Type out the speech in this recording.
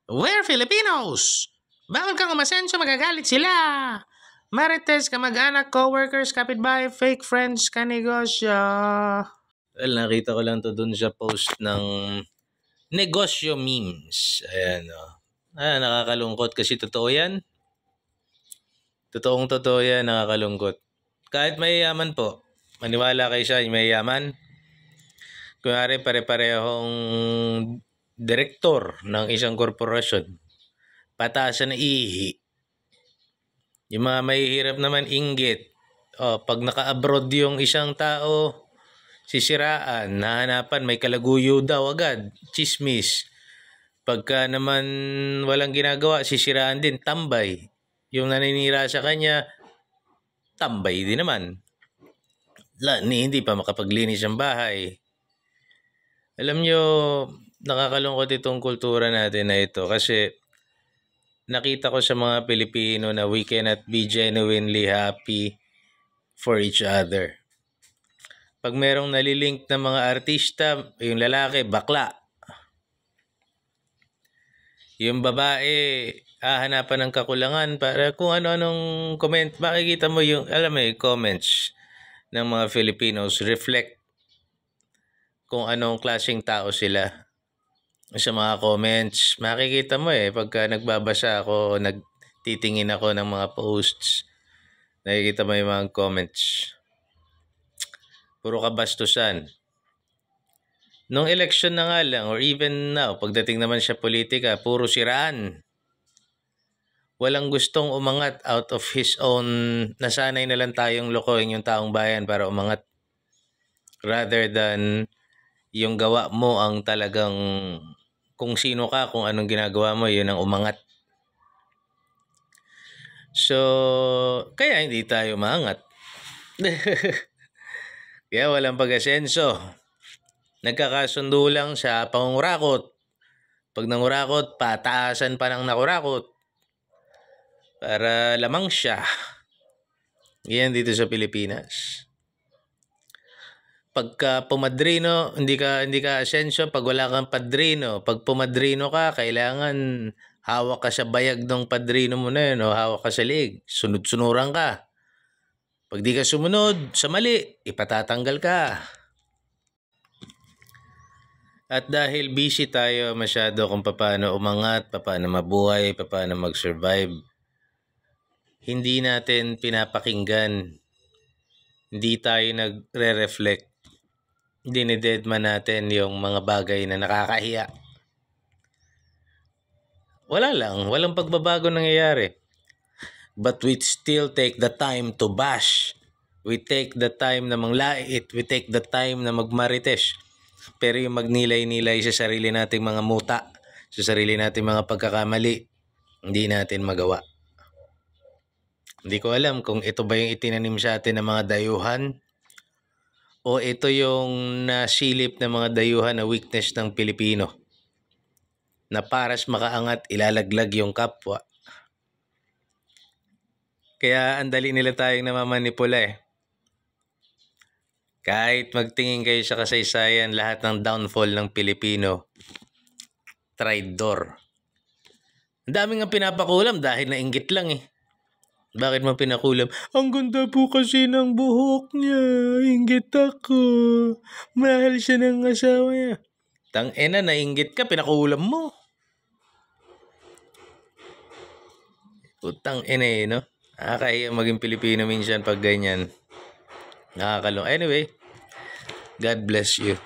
We're Filipinos! Bawal kang umasenso, magagalit sila! Marites, kamag-anak, co-workers, kapitbahay, fake friends, kanegosyo. Well, nakita ko lang to dun sa post ng negosyo memes. Ayan, o. Nakakalungkot kasi totoo yan. Totoong totoo yan, nakakalungkot. Kahit mayayaman po, maniwala kayo siya, mayayaman. Kunwari pare-parehong direktor ng isang korporasyon, pataasan na ihi. Yung mga mahihirap naman inggit. Pag naka-abroad yung isang tao, sisiraan, nahanapan, may kalaguyo daw agad, chismis. Pagka naman walang ginagawa, sisiraan din, tambay. Yung naninira sa kanya, tambay din naman. Hindi pa makapaglinis ang bahay. Alam nyo, nakakalungkot itong kultura natin na ito kasi nakita ko sa mga Pilipino na we cannot be genuinely happy for each other. Pag merong nalilink na mga artista, yung lalaki, bakla. Yung babae, hahanapan ng kakulangan para kung ano-anong comment. Makikita mo yung, alam mo yung comments ng mga Filipinos reflect kung anong klaseng tao sila. Sa mga comments, makikita mo pagka nagbabasa ako, nagtitingin ako ng mga posts, nakikita mo yung mga comments. Puro kabastusan. Nung election na nga lang, or even now, pagdating naman sa politika, puro siraan. Walang gustong umangat out of his own, nasanay na lang tayong lokohin yung taong bayan para umangat. Rather than yung gawa mo ang talagang, kung sino ka, kung anong ginagawa mo, yun ang umangat. So, kaya hindi tayo umangat. Kaya walang pag-asenso. Nagkakasundo lang sa pangungurakot. Pag nangurakot, pataasan pa ng nakurakot. Para lamang siya. Yan dito sa Pilipinas. Pagka pumadrino, hindi ka asenso pag wala kang padrino. Pag pumadrino ka, kailangan hawak ka sa bayag ng padrino mo na yun, o hawak ka sa liig. Sunod-sunuran ka. Pag di ka sumunod sa mali, ipatatanggal ka. At dahil busy tayo masyado kung paano umangat, paano mabuhay, paano mag-survive, hindi natin pinapakinggan. Hindi tayo nagre-reflect. Dinidedman natin yung mga bagay na nakakahiya. Walang pagbabago nangyayari. But we still take the time to bash. We take the time na manglait. We take the time na magmarites. Pero yung magnilay-nilay sa sarili nating mga muta, sa sarili nating mga pagkakamali, hindi natin magawa. Hindi ko alam kung ito ba yung itinanim sa atin ng mga dayuhan o ito yung nasilip ng mga dayuhan na weakness ng Pilipino na paras makaangat, ilalaglag yung kapwa. Kaya ang dali nila tayong namamanipula Kahit magtingin kayo sa kasaysayan, lahat ng downfall ng Pilipino, traidor. Ang dami nga pinapakulam dahil nainggit lang Bakit mo pinakulam? Ang ganda po kasi ng buhok niya. Inggit ako. Mahal siya ng asawa niya. Tang-ina, nainggit ka, pinakulam mo. Putang-ina no? Nakakahiya maging Pilipino minsan pag ganyan. Nakakalong. Anyway, God bless you.